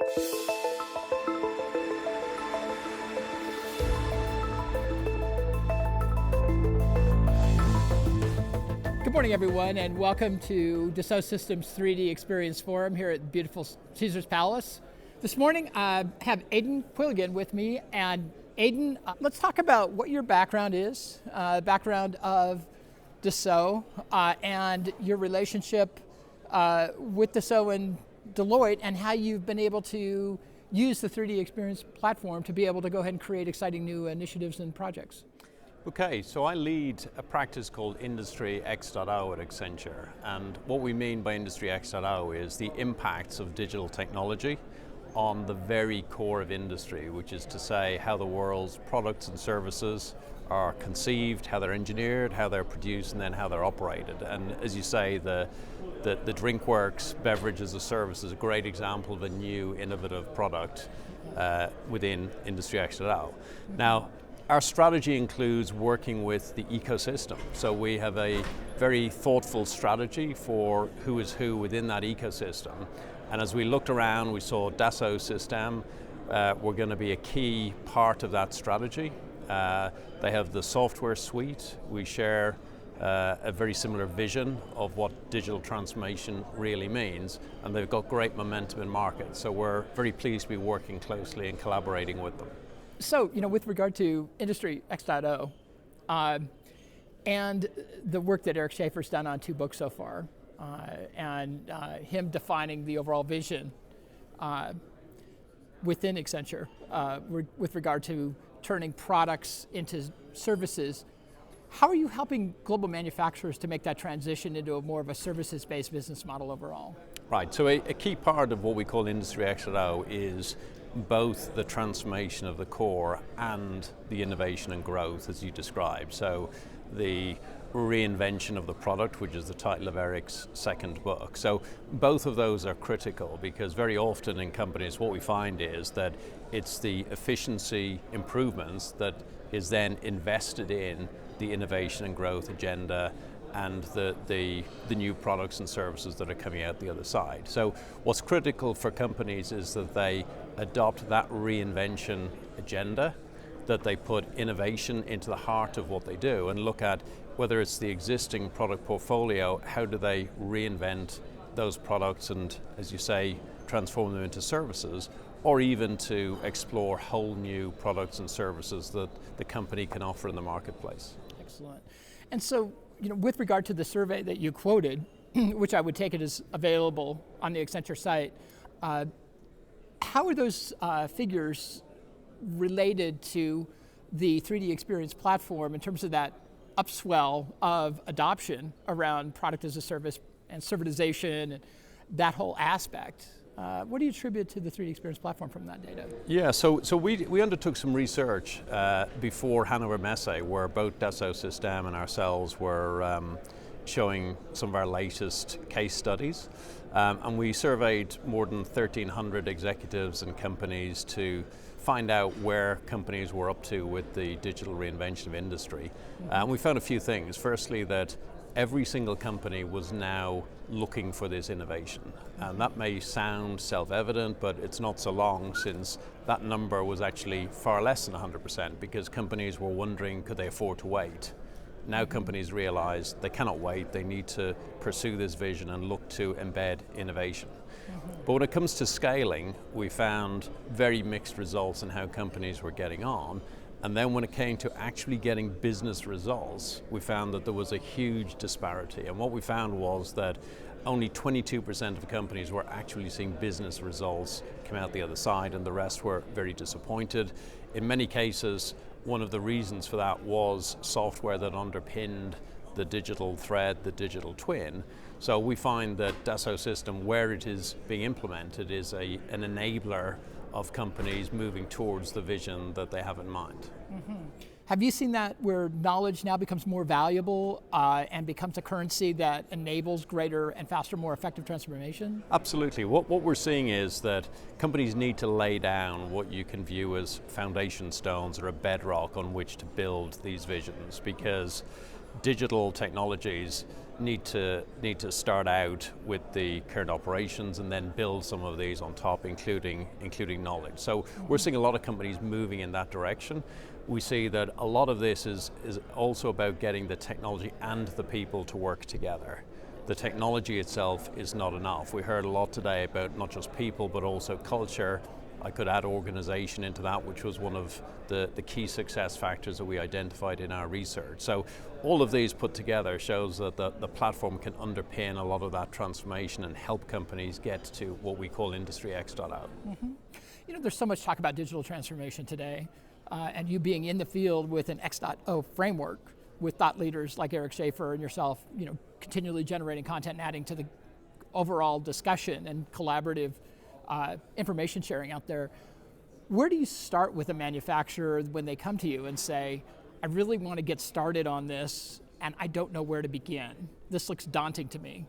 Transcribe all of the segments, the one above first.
Good morning, everyone, and welcome to Dassault Systèmes 3D Experience Forum here at beautiful Caesar's Palace. This morning, I have Aidan Quilligan with me, and Aidan, let's talk about what your background is, background of Dassault, and your relationship with Dassault and Deloitte, and how you've been able to use the 3D Experience platform to be able to go ahead and create exciting new initiatives and projects. Okay, so I lead a practice called Industry X.0 at Accenture, and what we mean by Industry X.0 is the impacts of digital technology on the very core of industry, which is to say how the world's products and services are conceived, how they're engineered, how they're produced, and then how they're operated. And as you say, the DrinkWorks beverage as a service is a great example of a new innovative product within Industry X.0. Now, our strategy includes working with the ecosystem. So we have a very thoughtful strategy for who is who within that ecosystem. And as we looked around, we saw Dassault Systèmes were going to be a key part of that strategy. They have the software suite. We share a very similar vision of what digital transformation really means, and they've got great momentum in market. So we're very pleased to be working closely and collaborating with them. So, with regard to Industry X.0 and the work that Eric Schaefer's done on 2 books so far, and him defining the overall vision within Accenture with regard to turning products into services, how are you helping global manufacturers to make that transition into more of a services-based business model overall? Right, so a key part of what we call Industry X.0 is both the transformation of the core and the innovation and growth, as you described. So the reinvention of the product, which is the title of Eric's second book. So both of those are critical, because very often in companies what we find is that it's the efficiency improvements that is then invested in the innovation and growth agenda and the new products and services that are coming out the other side. So what's critical for companies is that they adopt that reinvention agenda, that they put innovation into the heart of what they do, and look at whether it's the existing product portfolio, how do they reinvent those products and, as you say, transform them into services, or even to explore whole new products and services that the company can offer in the marketplace. Excellent. And so, with regard to the survey that you quoted, which I would take it as available on the Accenture site, how are those figures related to the 3D Experience platform in terms of that upswell of adoption around product as a service and servitization and that whole aspect? What do you attribute to the 3D Experience platform from that data? Yeah, so we undertook some research before Hannover Messe, where both Dassault Systèmes and ourselves were showing some of our latest case studies. And we surveyed more than 1,300 executives and companies to find out where companies were up to with the digital reinvention of industry. And we found a few things. Firstly, that every single company was now looking for this innovation. And that may sound self-evident, but it's not so long since that number was actually far less than 100%, because companies were wondering, could they afford to wait? Now companies realize they cannot wait, they need to pursue this vision and look to embed innovation. But when it comes to scaling, we found very mixed results in how companies were getting on. And then when it came to actually getting business results, we found that there was a huge disparity. And what we found was that only 22% of companies were actually seeing business results come out the other side, and the rest were very disappointed. In many cases, one of the reasons for that was software that underpinned the digital thread, the digital twin. So we find that Dassault Systèmes, where it is being implemented, is an enabler of companies moving towards the vision that they have in mind. Mm-hmm. Have you seen that where knowledge now becomes more valuable and becomes a currency that enables greater and faster, more effective transformation? Absolutely. What we're seeing is that companies need to lay down what you can view as foundation stones or a bedrock on which to build these visions, because digital technologies need to start out with the current operations and then build some of these on top, including knowledge. So we're seeing a lot of companies moving in that direction. We see that a lot of this is also about getting the technology and the people to work together. The technology itself is not enough. We heard a lot today about not just people, but also culture. I could add organization into that, which was one of the key success factors that we identified in our research. So all of these put together shows that the platform can underpin a lot of that transformation and help companies get to what we call Industry X.0. Mm-hmm. You know, there's so much talk about digital transformation today, and you being in the field with an X.0 framework with thought leaders like Eric Schaefer and yourself, you know, continually generating content and adding to the overall discussion and collaborative information sharing out there. Where do you start with a manufacturer when they come to you and say, I really want to get started on this and I don't know where to begin? This looks daunting to me.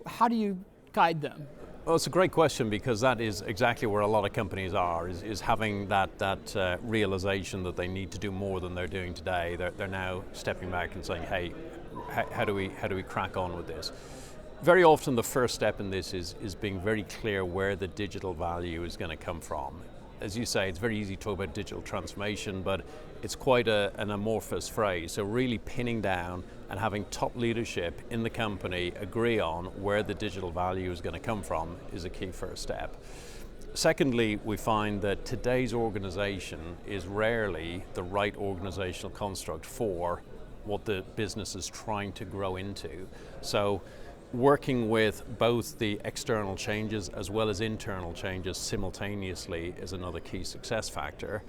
How do you guide them? Well, it's a great question, because that is exactly where a lot of companies are, is having that realization that they need to do more than they're doing today. They're now stepping back and saying, hey, how do we crack on with this? Very often the first step in this is being very clear where the digital value is going to come from. As you say, it's very easy to talk about digital transformation, but it's quite an amorphous phrase. So really pinning down and having top leadership in the company agree on where the digital value is going to come from is a key first step. Secondly, we find that today's organization is rarely the right organizational construct for what the business is trying to grow into. So working with both the external changes as well as internal changes simultaneously is another key success factor.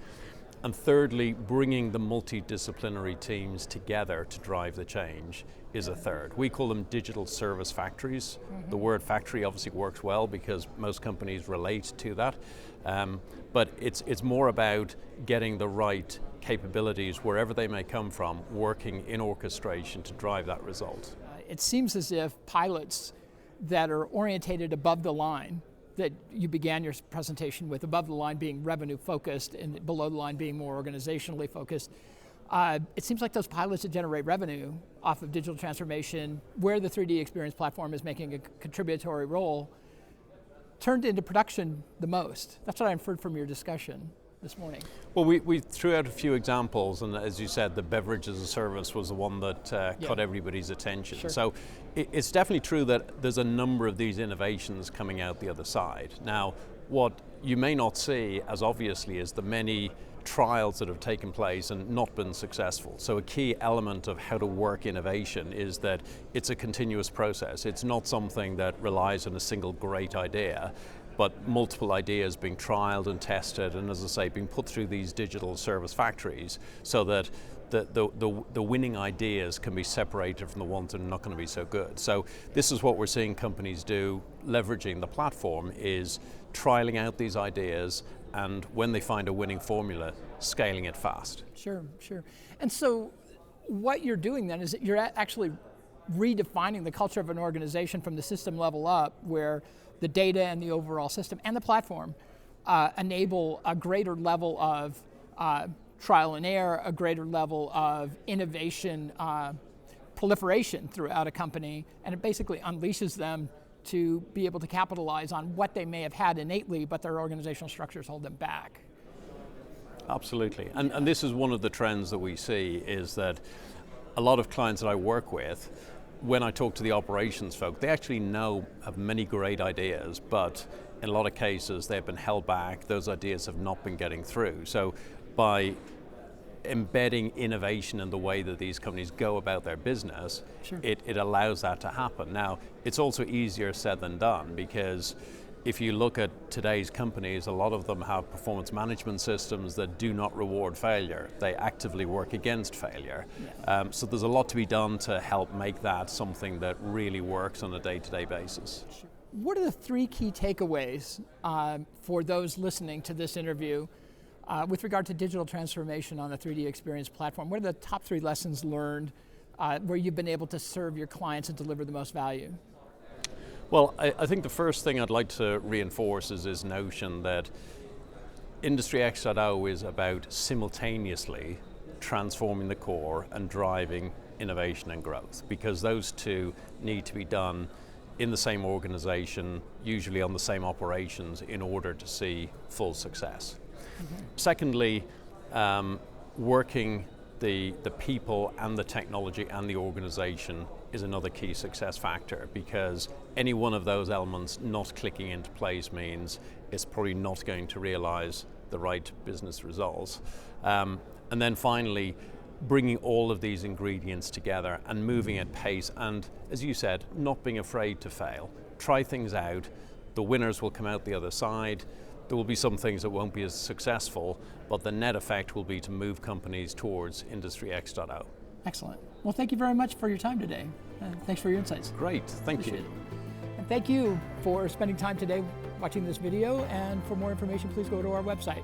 And thirdly, bringing the multidisciplinary teams together to drive the change is a third. We call them digital service factories. Mm-hmm. The word factory obviously works well because most companies relate to that. But it's more about getting the right capabilities, wherever they may come from, working in orchestration to drive that result. It seems as if pilots that are orientated above the line, that you began your presentation with, above the line being revenue focused and below the line being more organizationally focused, it seems like those pilots that generate revenue off of digital transformation, where the 3D Experience platform is making a contributory role, turned into production the most. That's what I inferred from your discussion this morning. Well, we threw out a few examples, and as you said, the beverage as a service was the one that caught everybody's attention. Sure. So it's definitely true that there's a number of these innovations coming out the other side. Now, what you may not see as obviously is the many trials that have taken place and not been successful. So a key element of how to work innovation is that it's a continuous process. It's not something that relies on a single great idea, but multiple ideas being trialed and tested, and as I say, being put through these digital service factories so that the winning ideas can be separated from the ones that are not going to be so good. So this is what we're seeing companies do, leveraging the platform, is trialing out these ideas, and when they find a winning formula, scaling it fast. Sure, sure. And so what you're doing then is that you're actually redefining the culture of an organization from the system level up, where the data and the overall system and the platform enable a greater level of trial and error, a greater level of innovation proliferation throughout a company, and it basically unleashes them to be able to capitalize on what they may have had innately, but their organizational structures hold them back. Absolutely, and this is one of the trends that we see, is that a lot of clients that I work with, when I talk to the operations folk, they actually have many great ideas, but in a lot of cases they've been held back. Those ideas have not been getting through. So by embedding innovation in the way that these companies go about their business, sure, it allows that to happen. Now, it's also easier said than done, because if you look at today's companies, a lot of them have performance management systems that do not reward failure. They actively work against failure. Yeah. So there's a lot to be done to help make that something that really works on a day-to-day basis. Sure. What are the three key takeaways for those listening to this interview with regard to digital transformation on the 3D Experience platform? What are the top three lessons learned where you've been able to serve your clients and deliver the most value? Well, I think the first thing I'd like to reinforce is this notion that Industry X.0 is about simultaneously transforming the core and driving innovation and growth, because those two need to be done in the same organization, usually on the same operations, in order to see full success. Secondly, working the people and the technology and the organization is another key success factor, because any one of those elements not clicking into place means it's probably not going to realize the right business results. And then finally, bringing all of these ingredients together and moving at pace, and as you said, not being afraid to fail. Try things out. The winners will come out the other side. There will be some things that won't be as successful, but the net effect will be to move companies towards Industry X.0. Excellent. Well, thank you very much for your time today. Thanks for your insights. Great, thank you. And thank you for spending time today watching this video, and for more information, please go to our website.